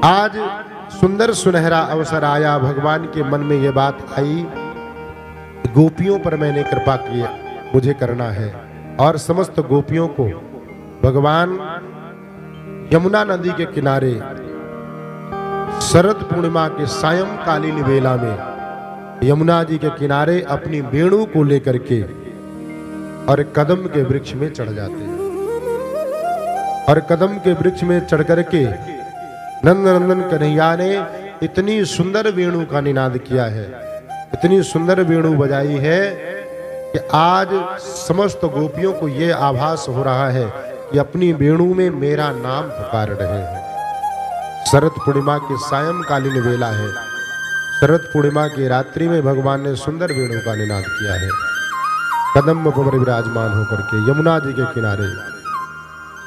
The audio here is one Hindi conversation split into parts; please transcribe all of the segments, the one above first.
आज सुंदर सुनहरा अवसर आया, भगवान के मन में ये बात आई, गोपियों पर मैंने कृपा की मुझे करना है और समस्त गोपियों को भगवान यमुना नदी के किनारे शरद पूर्णिमा के सायंकालीन वेला में यमुना जी के किनारे अपनी वेणु को लेकर के और कदम के वृक्ष में चढ़ जाते हैं और कदम के वृक्ष में चढ़ करके नंदनंदन कन्हैया ने इतनी सुंदर वेणु का निनाद किया है, इतनी सुंदर वेणु बजाई है कि आज समस्त गोपियों को यह आभास हो रहा है कि अपनी वेणु में मेरा नाम पुकार रहे हैं। शरद पूर्णिमा के सायंकालीन वेला है, शरद पूर्णिमा की रात्रि में भगवान ने सुंदर वेणु का निनाद किया है। कदम पर विराजमान होकर के यमुना जी के किनारे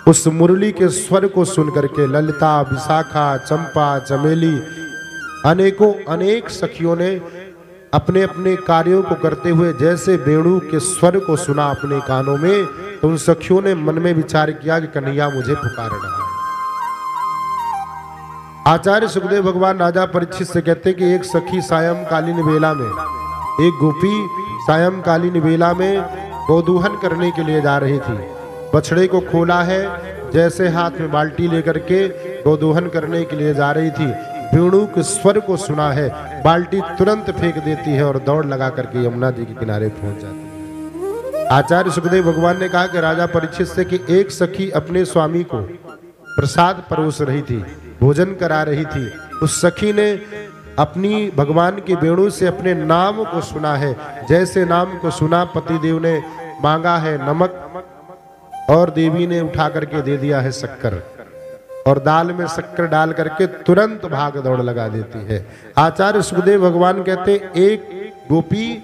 उस मुरली के स्वर को सुनकर के ललिता, विशाखा, चंपा, चमेली अनेकों अनेक सखियों ने अपने अपने कार्यों को करते हुए जैसे वेणु के स्वर को सुना अपने कानों में, तो उन सखियों ने मन में विचार किया कि कन्हैया मुझे पुकार रहा है। आचार्य सुखदेव भगवान राजा परीक्षित से कहते हैं कि एक सखी सायंकालीन वेला में, एक गोपी सायंकालीन वेला में गोदूहन करने के लिए जा रही थी। बछड़े को खोला है, जैसे हाथ में बाल्टी लेकर के गोदूहन करने के लिए जा रही थी, वेणु के स्वर को सुना है, बाल्टी तुरंत फेंक देती है और दौड़ लगा करके यमुना जी के किनारे पहुंच जाती है। आचार्य सुखदेव भगवान ने कहा कि राजा परीक्षित से कि एक सखी अपने स्वामी को प्रसाद परोस रही थी, भोजन करा रही थी। उस सखी ने अपनी भगवान की वेणु से अपने नाम को सुना है, जैसे नाम को सुना पतिदेव ने मांगा है नमक और देवी ने उठा करके दे दिया है शक्कर, और दाल में शक्कर डाल करके तुरंत भाग दौड़ लगा देती है। आचार्य सुखदेव भगवान कहते एक गोपी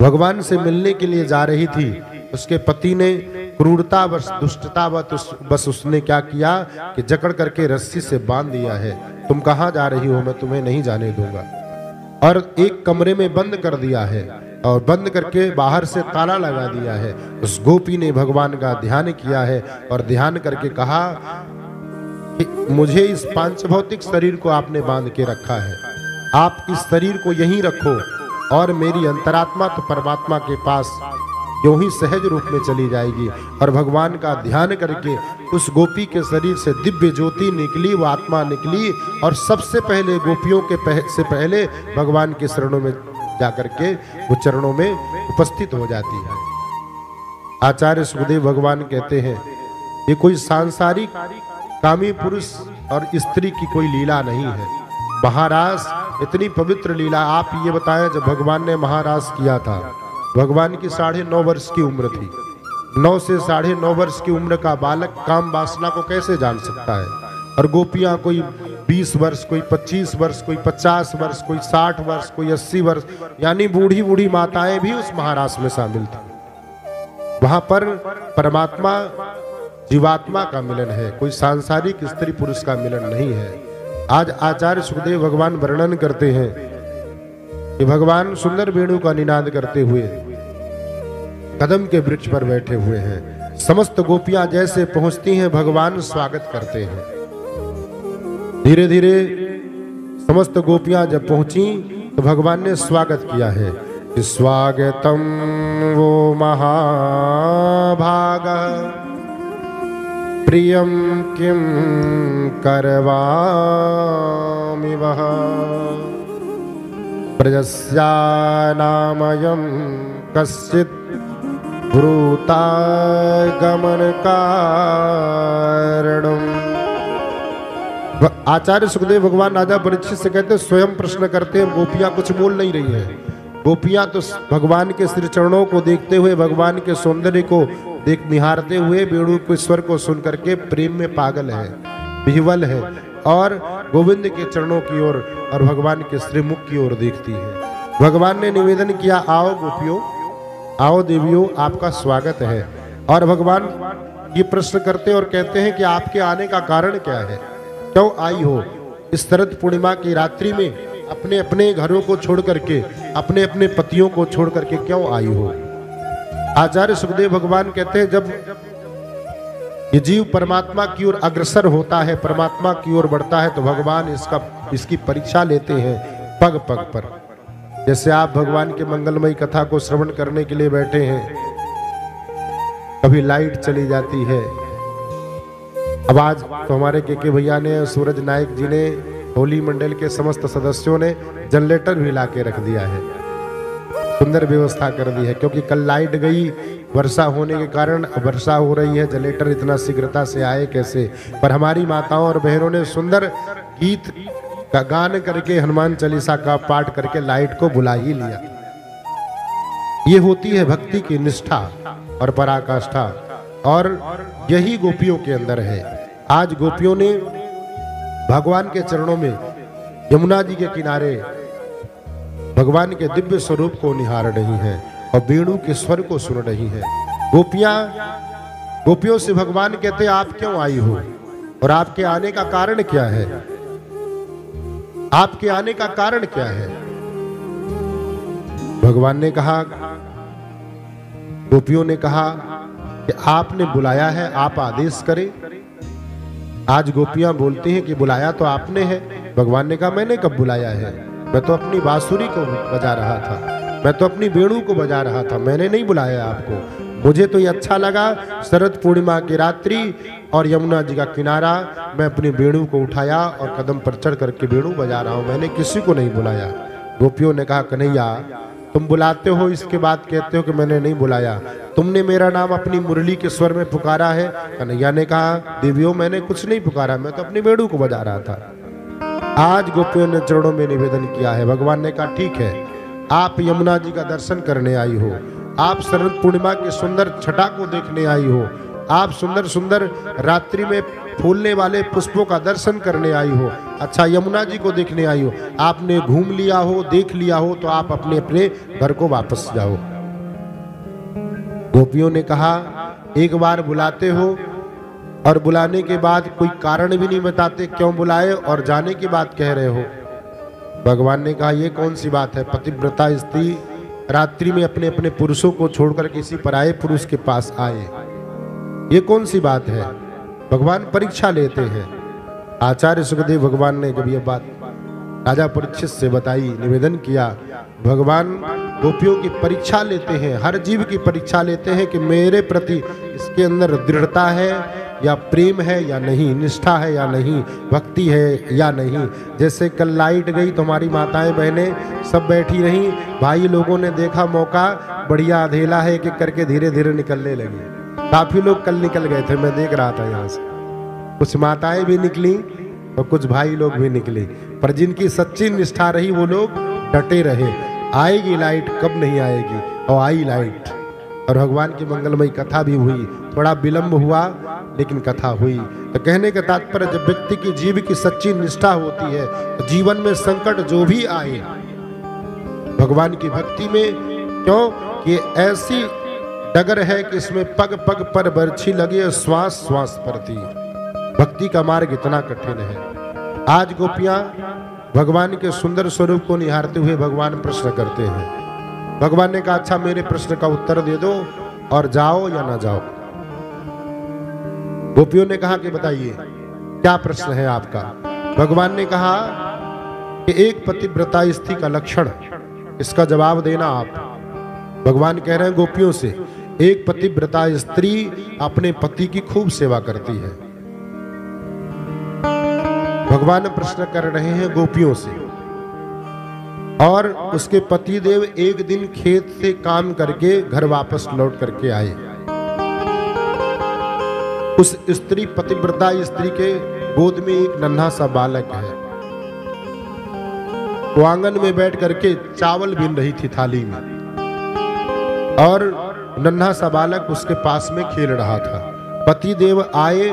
भगवान से मिलने के लिए जा रही थी, उसके पति ने क्रूरता दुष्टता बस उसने क्या किया कि जकड़ करके रस्सी से बांध दिया है, तुम कहां जा रही हो, मैं तुम्हें नहीं जाने दूंगा, और एक कमरे में बंद कर दिया है और बंद करके बाहर से ताला लगा दिया है। उस गोपी ने भगवान का ध्यान किया है और ध्यान करके कहा कि मुझे इस पांच भौतिक शरीर को आपने बांध के रखा है, आप इस शरीर को यहीं रखो और मेरी अंतरात्मा तो परमात्मा के पास यूं ही सहज रूप में चली जाएगी। और भगवान का ध्यान करके उस गोपी के शरीर से दिव्य ज्योति निकली, वो आत्मा निकली और सबसे पहले गोपियों के से पहले भगवान के शरणों में जाकर के वो चरणों में उपस्थित हो जाती है। आचार्य सुखदेव भगवान कहते हैं ये कोई सांसारिक कामी पुरुष और स्त्री की कोई लीला नहीं है, महारास इतनी पवित्र लीला। आप ये बताएं, जब भगवान ने महारास किया था, भगवान की 9.5 वर्ष की उम्र थी। 9 से 9.5 वर्ष की उम्र का बालक काम वासना को कैसे जान सकता है? और गोपियां कोई 20 वर्ष, कोई 25 वर्ष, कोई 50 वर्ष, कोई 60 वर्ष, कोई 80 वर्ष, यानी बूढ़ी बूढ़ी माताएं भी उस महारास में शामिल थी। वहां पर परमात्मा जीवात्मा का मिलन है, कोई सांसारिक स्त्री पुरुष का मिलन नहीं है। आज आचार्य सुखदेव भगवान वर्णन करते हैं कि भगवान सुंदर वेणु का निनाद करते हुए कदम के वृक्ष पर बैठे हुए हैं। समस्त गोपियां जैसे पहुंचती हैं, भगवान स्वागत करते हैं। धीरे धीरे समस्त गोपियां जब पहुंची तो भगवान ने स्वागत किया है कि स्वागतम वो महाभाग प्रियम किम करवामि वह प्रजस्यानामयं कश्चित् ब्रूता गमन कारणम्। आचार्य सुखदेव भगवान राजा परीक्षित से कहते स्वयं प्रश्न करते हैं, गोपियां कुछ बोल नहीं रही हैं। गोपियां तो भगवान के श्री चरणों को देखते हुए, भगवान के सौंदर्य को निहारते हुए वेणु के स्वर को सुनकर के प्रेम में पागल है, विह्वल है और गोविंद के चरणों की ओर और भगवान के श्रीमुख की ओर देखती है। भगवान ने निवेदन किया, आओ गोपियों, आओ देवियों, आपका स्वागत है। और भगवान ये प्रश्न करते और कहते हैं कि आपके आने का कारण क्या है, क्यों आई हो? इस शरद पूर्णिमा की रात्रि में अपने अपने घरों को छोड़ करके, अपने अपने पतियों को छोड़ करके क्यों आई हो? आचार्य सुखदेव भगवान कहते हैं, जब ये जीव परमात्मा की ओर अग्रसर होता है, परमात्मा की ओर बढ़ता है, तो भगवान इसकी परीक्षा लेते हैं पग पग पर। जैसे आप भगवान के मंगलमयी कथा को श्रवण करने के लिए बैठे हैं, कभी लाइट चली जाती है। अब आज तो हमारे के भैया ने, सूरज नायक जी ने, होली मंडल के समस्त सदस्यों ने जनरेटर भी ला के रख दिया है, सुंदर व्यवस्था कर दी है। क्योंकि कल लाइट गई, वर्षा होने के कारण वर्षा हो रही है, जनरेटर इतना शीघ्रता से आए कैसे। पर हमारी माताओं और बहनों ने सुंदर गीत का गान करके, हनुमान चालीसा का पाठ करके लाइट को बुला ही लिया। ये होती है भक्ति की निष्ठा और पराकाष्ठा, और यही गोपियों के अंदर है। आज गोपियों ने भगवान के चरणों में, यमुना जी के किनारे भगवान के दिव्य स्वरूप को निहार रही हैं और वेणु के स्वर को सुन रही हैं। गोपियों से भगवान कहते, आप क्यों आई हो और आपके आने का कारण क्या है? आपके आने का कारण क्या है? भगवान ने कहा, गोपियों ने कहा कि आपने बुलाया है, आप आदेश करें। आज गोपियां बोलती हैं कि बुलाया तो आपने है। भगवान ने कहा, मैंने कब बुलाया है? मैं तो अपनी बांसुरी को बजा रहा था, मैं तो अपनी वेणु को बजा रहा था, मैंने नहीं बुलाया आपको। मुझे तो ये अच्छा लगा, शरद पूर्णिमा की रात्रि और यमुना जी का किनारा, मैं अपनी वेणु को उठाया और कदम पर चढ़ करके वेणु बजा रहा हूं, मैंने किसी को नहीं बुलाया। गोपियों ने कहा, कन्हैया तुम बुलाते हो, इसके बाद कहते हो कि मैंने नहीं बुलाया। तुमने मेरा नाम अपनी मुरली के स्वर में पुकारा है। कन्हैया ने कहा, देवियों मैंने कुछ नहीं पुकारा, मैं तो अपनी वेणु को बजा रहा था। आज गोपियों ने चरणों में निवेदन किया है। भगवान ने कहा, ठीक है, आप यमुना जी का दर्शन करने आई हो, आप शरद पूर्णिमा के सुंदर छटा को देखने आई हो, आप सुंदर सुंदर रात्रि में फूलने वाले पुष्पों का दर्शन करने आई हो, अच्छा यमुना जी को देखने आई हो। आपने घूम लिया हो, देख लिया हो, तो आप अपने अपने घर को वापस जाओ। गोपियों ने कहा, एक बार बुलाते हो और बुलाने के बाद कोई कारण भी नहीं बताते क्यों बुलाए, और जाने के बाद कह रहे हो। भगवान ने कहा, ये कौन सी बात है? पतिव्रता स्त्री रात्रि में अपने अपने पुरुषों को छोड़कर किसी पराये पुरुष के पास आए, ये कौन सी बात है? भगवान परीक्षा लेते हैं। आचार्य सुखदेव भगवान ने जब ये बात राजा परीक्षित से बताई, निवेदन किया, भगवान गोपियों की परीक्षा लेते हैं, हर जीव की परीक्षा लेते हैं कि मेरे प्रति इसके अंदर दृढ़ता है या प्रेम है या नहीं, निष्ठा है या नहीं, भक्ति है या नहीं। जैसे कल लाइट गई तो हमारी माताएं बहनें सब बैठी रहीं, भाई लोगों ने देखा मौका, बढ़िया अधेला है कि करके धीरे धीरे निकलने लगी। काफी लोग कल निकल गए थे, मैं देख रहा था यहाँ से, कुछ माताएं भी निकली और कुछ भाई लोग भी निकले, पर जिनकी सच्ची निष्ठा रही वो लोग डटे रहे। आएगी लाइट, कब नहीं आएगी, और आई लाइट। और भगवान की मंगलमयी कथा भी हुई, थोड़ा विलंब हुआ लेकिन कथा हुई। तो कहने का तात्पर्य, जब व्यक्ति की जीव की सच्ची निष्ठा होती है तो जीवन में संकट जो भी आए भगवान की भक्ति में, क्यों कि ऐसी डगर है कि इसमें पग पग पर बरछी लगे, श्वास श्वास पर तीर। भक्ति का मार्ग इतना कठिन है। आज गोपियां भगवान के सुंदर स्वरूप को निहारते हुए भगवान प्रश्न करते हैं। भगवान ने कहा, अच्छा मेरे प्रश्न का उत्तर दे दो और जाओ या ना जाओ। गोपियों ने कहा कि बताइए क्या प्रश्न है आपका। भगवान ने कहा कि एक पतिव्रता स्त्री का लक्षण, इसका जवाब देना आप। भगवान कह रहे हैं गोपियों से, एक पतिव्रता स्त्री अपने पति की खूब सेवा करती है। भगवान प्रश्न कर रहे हैं गोपियों से। और उसके पतिदेव एक दिन खेत से काम करके घर वापस लौट करके आए। उस स्त्री, पतिव्रता स्त्री के गोद में एक नन्हा सा बालक है। वो आंगन में बैठ करके चावल बीन रही थी थाली में, और नन्हा सा बालक उसके पास में खेल रहा था। पतिदेव आए,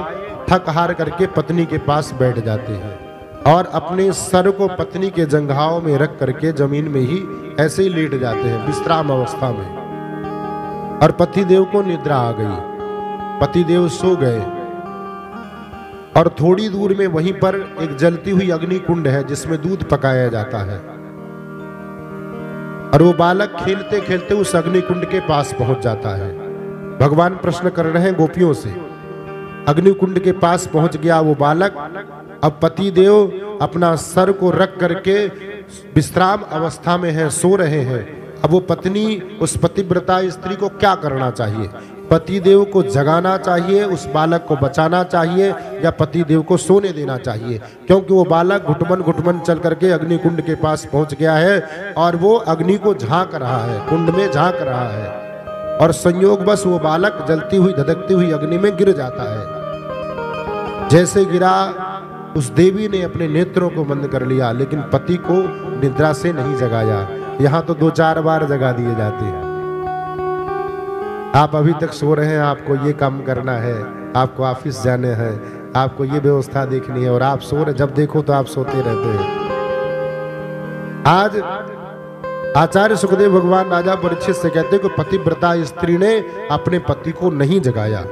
थक हार करके पत्नी के पास बैठ जाते हैं और अपने सर को पत्नी के जंघाओं में रख करके जमीन में ही ऐसे ही लेट जाते हैं विश्राम अवस्था में। और पतिदेव को निद्रा आ गई, पतिदेव सो गए। और थोड़ी दूर में वहीं पर एक जलती हुई अग्नि कुंड है जिसमें दूध पकाया जाता है। और वो बालक खेलते खेलते उस अग्नि कुंड के पास पहुंच जाता है। भगवान प्रश्न कर रहे हैं गोपियों से अग्निकुंड के पास पहुंच गया वो बालक। अब पति देव अपना सर को रख करके विश्राम अवस्था में है, सो रहे हैं। अब वो पत्नी उस पतिव्रता स्त्री को क्या करना चाहिए? पति देव को जगाना चाहिए, उस बालक को बचाना चाहिए, या पति देव को सोने देना चाहिए? क्योंकि वो बालक घुटमन घुटमन चल करके अग्निकुंड के पास पहुंच गया है और वो अग्नि को झांक रहा है, कुंड में झांक रहा है, और संयोग बस वो बालक जलती हुई धधकती हुई अग्नि में गिर जाता है। जैसे गिरा, उस देवी ने अपने नेत्रों को बंद कर लिया, लेकिन पति को निद्रा से नहीं जगाया। यहाँ तो 2-4 बार जगा दिए जाते हैं। आप अभी तक सो रहे हैं, आपको ये काम करना है, आपको ऑफिस जाने हैं, आपको ये व्यवस्था देखनी है, और आप सो रहे, जब देखो तो आप सोते रहते हैं। आज आचार्य सुखदेव भगवान राजा परीक्षित से कहते हैं कि पतिव्रता स्त्री ने अपने पति को नहीं जगाया।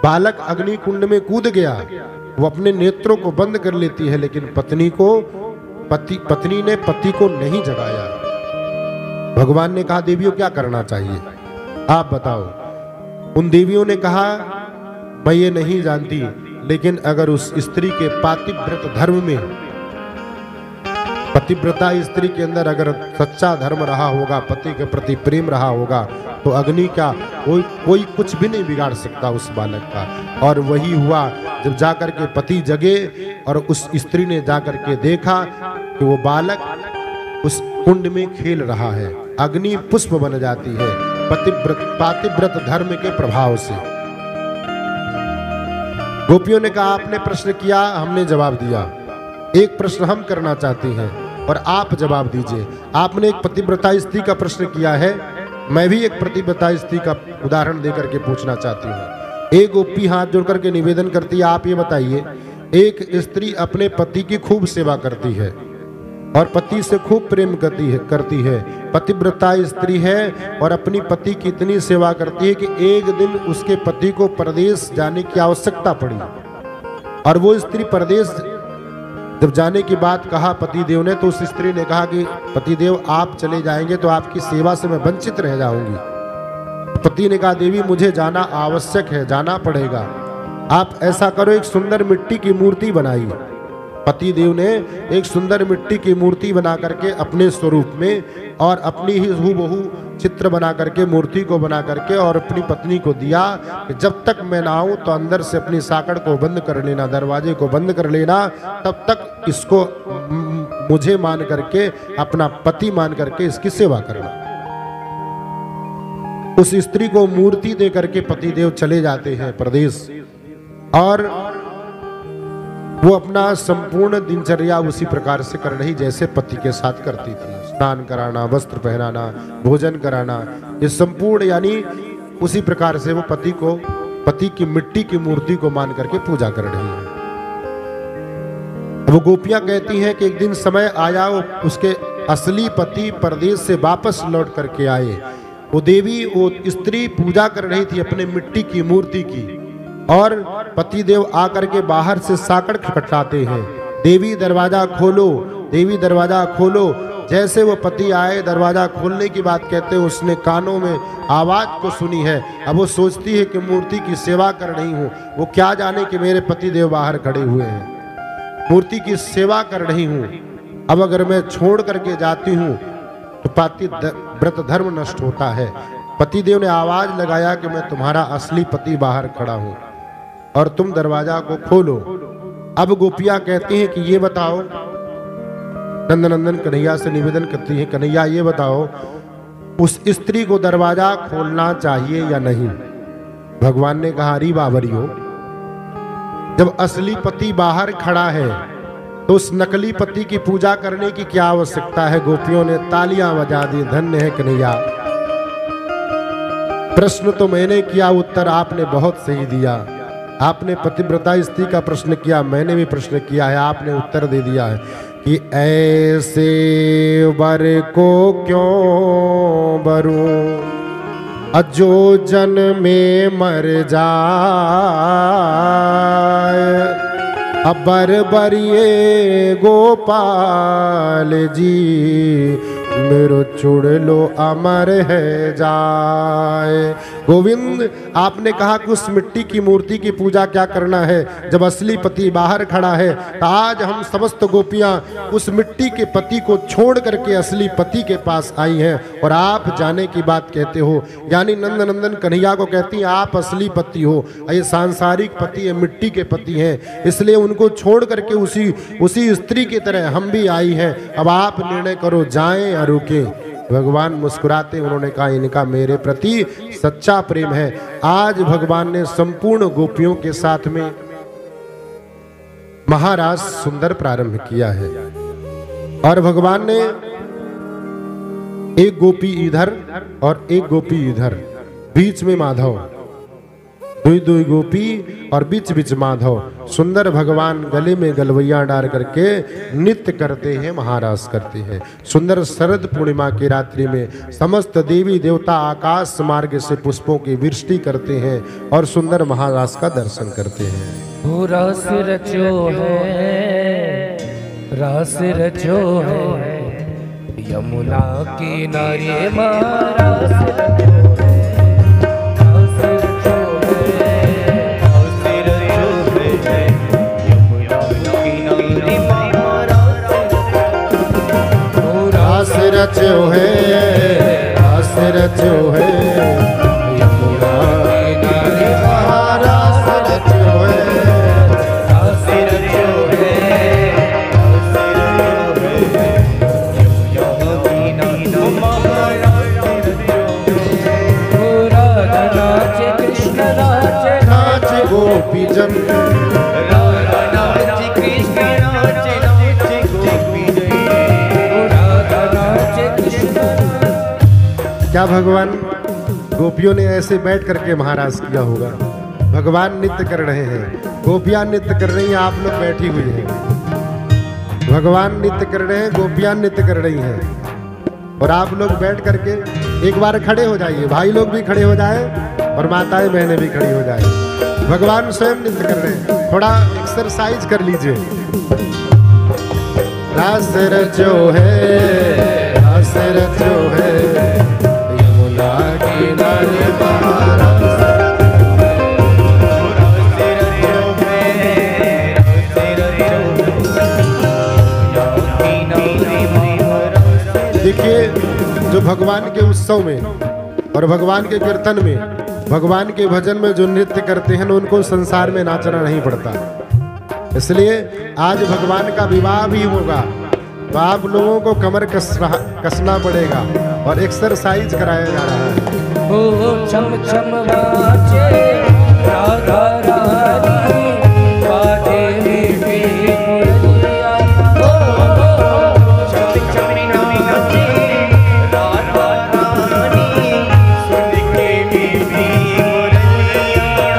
बालक अग्नि कुंड में कूद गया, वो अपने नेत्रों को बंद कर लेती है, लेकिन पत्नी ने पति को नहीं जगाया। भगवान ने कहा, देवियों क्या करना चाहिए, आप बताओ। उन देवियों ने कहा, मैं ये नहीं जानती, लेकिन अगर उस स्त्री के पातिव्रत धर्म में, पतिव्रता स्त्री के अंदर अगर सच्चा धर्म रहा होगा, पति के प्रति प्रेम रहा होगा, तो अग्नि का कोई कुछ भी नहीं बिगाड़ सकता उस बालक का। और वही हुआ, जब जाकर के पति जगे और उस स्त्री ने जाकर के देखा कि वो बालक उस कुंड में खेल रहा है, अग्नि पुष्प बन जाती है पातिव्रत धर्म के प्रभाव से। गोपियों ने कहा, आपने प्रश्न किया, हमने जवाब दिया, एक प्रश्न हम करना चाहते हैं और आप जवाब दीजिए। आपने एक पतिव्रता स्त्री का प्रश्न किया है, मैं भी एक पतिव्रता स्त्री का उदाहरण देकर के पूछना चाहती हूँ। एक गोपी हाथ जोड़ करके निवेदन करती है, आप ये बताइए, एक स्त्री अपने पति की खूब सेवा करती है और पति से खूब प्रेम करती है, पतिव्रता स्त्री है और अपनी पति की इतनी सेवा करती है कि एक दिन उसके पति को परदेश जाने की आवश्यकता पड़ी, और वो स्त्री परदेश जब जाने की बात कहा पति देव ने, तो उस स्त्री ने कहा कि पति देव आप चले जाएंगे तो आपकी सेवा से मैं वंचित रह जाऊंगी। पति ने कहा, देवी मुझे जाना आवश्यक है, जाना पड़ेगा, आप ऐसा करो, एक सुंदर मिट्टी की मूर्ति बनाइए। पति देव ने एक सुंदर मिट्टी की मूर्ति बना करके अपने स्वरूप में और अपनी ही हूबहू चित्र बना करके, मूर्ति को बना करके, और अपनी पत्नी को दिया कि जब तक मैं ना आऊं तो अंदर से अपनी साकड़ को बंद कर लेना, दरवाजे को बंद कर लेना, तब तक इसको मुझे मान करके, अपना पति मान करके इसकी सेवा करना। उस स्त्री को मूर्ति दे करके पति देव चले जाते हैं प्रदेश, और वो अपना संपूर्ण दिनचर्या उसी प्रकार से कर रही जैसे पति के साथ करती थी। स्नान कराना, वस्त्र पहनाना, भोजन कराना, ये संपूर्ण यानी उसी प्रकार से वो पति की मिट्टी की मूर्ति को मान करके पूजा कर रही है। वो गोपियां कहती हैं कि एक दिन समय आया, उसके असली पति परदेश से वापस लौट करके आए। वो देवी, वो स्त्री पूजा कर रही थी अपने मिट्टी की मूर्ति की, और पति देव आकर के बाहर से साकड़ खटखटाते हैं, देवी दरवाजा खोलो, देवी दरवाजा खोलो। जैसे वो पति आए, दरवाजा खोलने की बात कहते हैं, उसने कानों में आवाज को सुनी है। अब वो सोचती है कि मूर्ति की सेवा कर रही हूँ, वो क्या जाने कि मेरे पति देव बाहर खड़े हुए हैं, मूर्ति की सेवा कर रही हूँ। अब अगर मैं छोड़ करके जाती हूँ तो पातिव्रत धर्म नष्ट होता है। पति देव ने आवाज लगाया कि मैं तुम्हारा असली पति बाहर खड़ा हूँ और तुम दरवाजा को खोलो। अब गोपियां कहती हैं कि ये बताओ, नंदनंदन कन्हैया से निवेदन करती है, कन्हैया ये बताओ, उस स्त्री को दरवाजा खोलना चाहिए या नहीं? भगवान ने कहा, अरे बाबरियो, जब असली पति बाहर खड़ा है तो उस नकली पति की पूजा करने की क्या आवश्यकता है? गोपियों ने तालियां बजा दी, धन्य है कन्हैया, प्रश्न तो मैंने किया, उत्तर आपने बहुत सही दिया। आपने पतिव्रता स्त्री का प्रश्न किया, मैंने भी प्रश्न किया है, आपने उत्तर दे दिया है कि ऐसे वर को क्यों बरूं, अजो जन में मर जाए, अबर बरिए गोपाल जी, मेरो चुड़लो अमर है जाए। गोविंद, आपने कहा कि उस मिट्टी की मूर्ति की पूजा क्या करना है जब असली पति बाहर खड़ा है। तो आज हम समस्त गोपियां उस मिट्टी के पति को छोड़ करके असली पति के पास आई हैं और आप जाने की बात कहते हो। यानी नंद नंदन कन्हैया को कहती हैं आप असली पति हो, ये सांसारिक पति है, मिट्टी के पति हैं, इसलिए उनको छोड़ करके उसी स्त्री की तरह हम भी आई हैं। अब आप निर्णय करो, जाएं या रुके। भगवान मुस्कुराते उन्होंने कहा इनका मेरे प्रति सच्चा प्रेम है। आज भगवान ने संपूर्ण गोपियों के साथ में महारास सुंदर प्रारंभ किया है और भगवान ने एक गोपी इधर और एक गोपी इधर, बीच में माधव, दुई दुई गोपी और बीच बीच माधव, सुंदर भगवान गले में गलवैया डाल करके नृत्य करते हैं, महारास करते हैं। सुंदर शरद पूर्णिमा की रात्रि में समस्त देवी देवता आकाश मार्ग से पुष्पों की वृष्टि करते हैं और सुंदर महारास का दर्शन करते हैं। रास रचो है, रास रचो है, यमुना किनारे महारास रचो है, रास रचो है, यमुना किनारे महारास रचो है, रास रचो है, रास रचो है, यमुना किनारे महारास रचो है। राधा नाचे कृष्ण नाचे, नाचे गोपी जन, क्या भगवान गोपियों ने ऐसे बैठ करके महारास किया होगा? भगवान नृत्य कर रहे हैं, गोपियां नृत्य कर रही हैं, आप लोग बैठी हुई हैं। भगवान नृत्य कर रहे हैं, गोपियां नृत्य कर रही हैं और आप लोग बैठ करके एक बार खड़े हो जाइए, भाई लोग भी खड़े हो जाए और माताएं बहनें भी खड़ी हो जाए। भगवान स्वयं नृत्य कर रहे हैं, थोड़ा एक्सरसाइज कर लीजिए। रास रचो है, रास रचो है, यमुना किनारे महारास देखिए, जो भगवान के उत्सव में और भगवान के कीर्तन में, भगवान के भजन में जो नृत्य करते हैं उनको संसार में नाचना नहीं पड़ता। इसलिए आज भगवान का विवाह भी होगा तो आप लोगों को कमर कसना पड़ेगा और एक्सरसाइज कराया जा रहा है। ओ छम छम नाचे राधा रानी, बाजे मीठी मुरलिया। ओ छम छम नाचे राधा रानी, सुन के मीठी मुरलिया।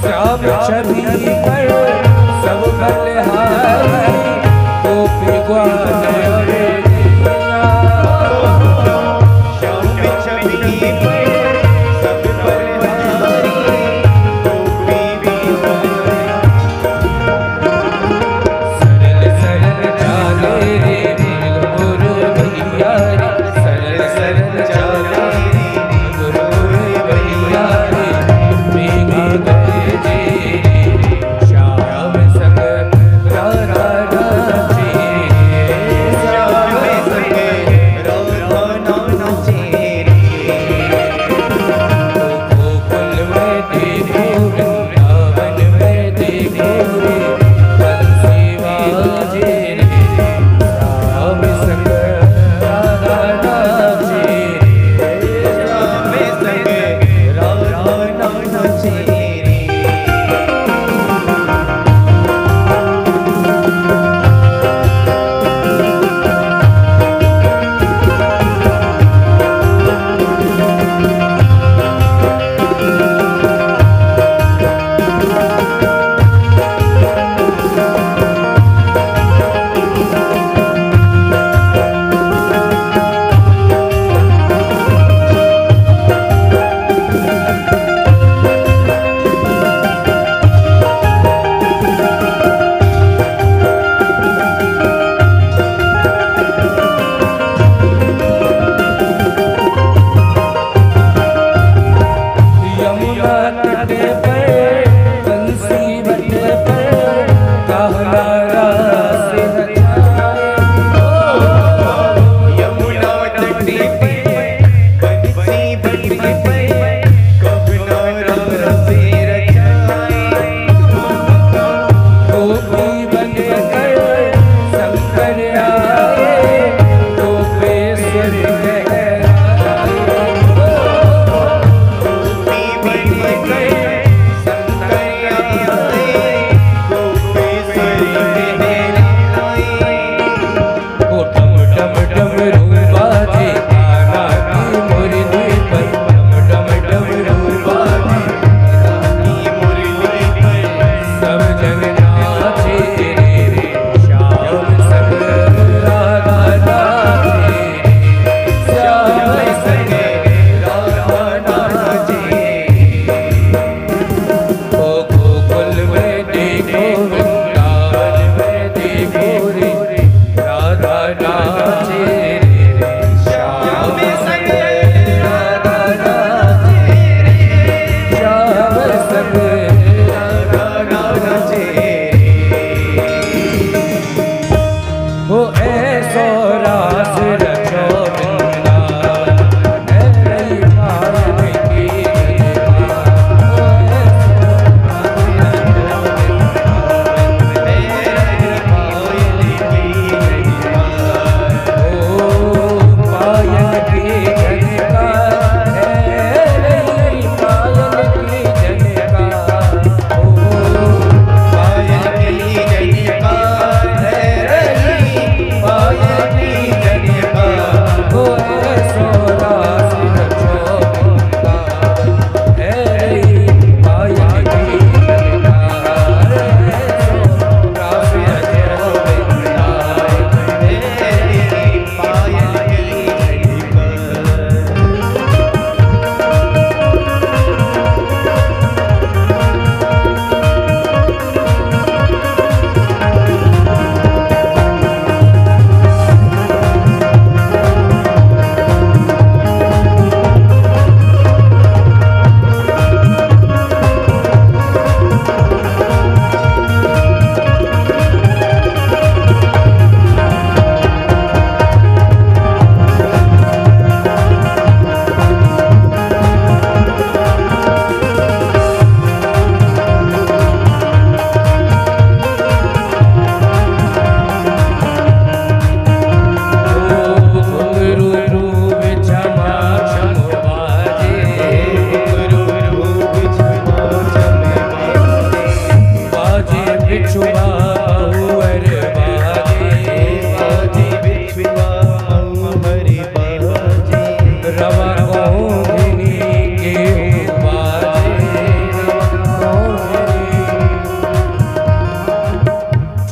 श्याम छवि पर सब बलिहारी, गोपी ग्वाल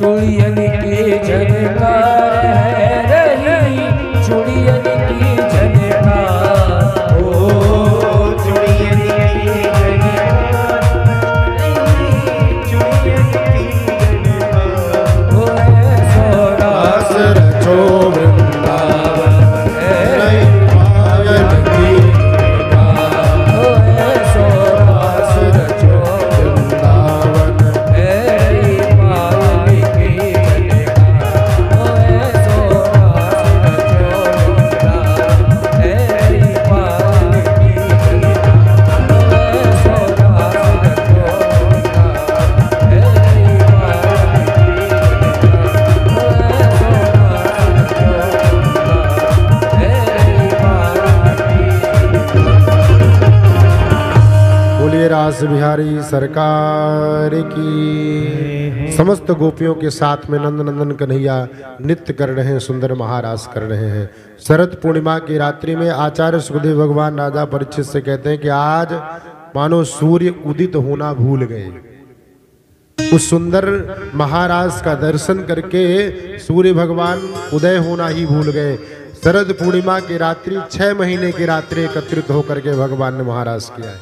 चुड़ियन की झनकार है रही, चुड़ियन की झनकार, ओ चुड़ियन की झनकार रही, चुड़ियन की झनकार, ओ ऐसो रास रचो वृंदावन नई पायल की झनकार, ओ ऐसो रास रचो वृंदावन ऐ पायल की झनकार, ओ ऐसो रास रचो ऐ पायल की झनकार, ओ ऐसो रास रचो ऐ पायल बोलिए रास बिहारी सरकार की। समस्त गोपियों के साथ में नंद नंदन कन्हैया नृत्य कर रहे हैं, सुंदर महारास कर रहे हैं। शरद पूर्णिमा की रात्रि में आचार्य सुखदेव भगवान राजा परीक्षित से कहते हैं कि आज मानो सूर्य उदित होना भूल गए। उस सुंदर महाराज का दर्शन करके सूर्य भगवान उदय होना ही भूल गए। शरद पूर्णिमा की रात्रि 6 महीने की रात्रि एकत्रित होकर के भगवान ने महाराज किया है।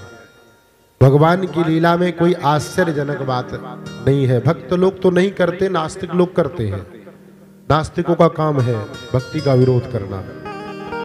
भगवान की लीला में कोई आश्चर्यजनक बात नहीं है। भक्त लोग तो नहीं करते, नास्तिक लोग करते हैं। नास्तिकों का काम है भक्ति का विरोध करना।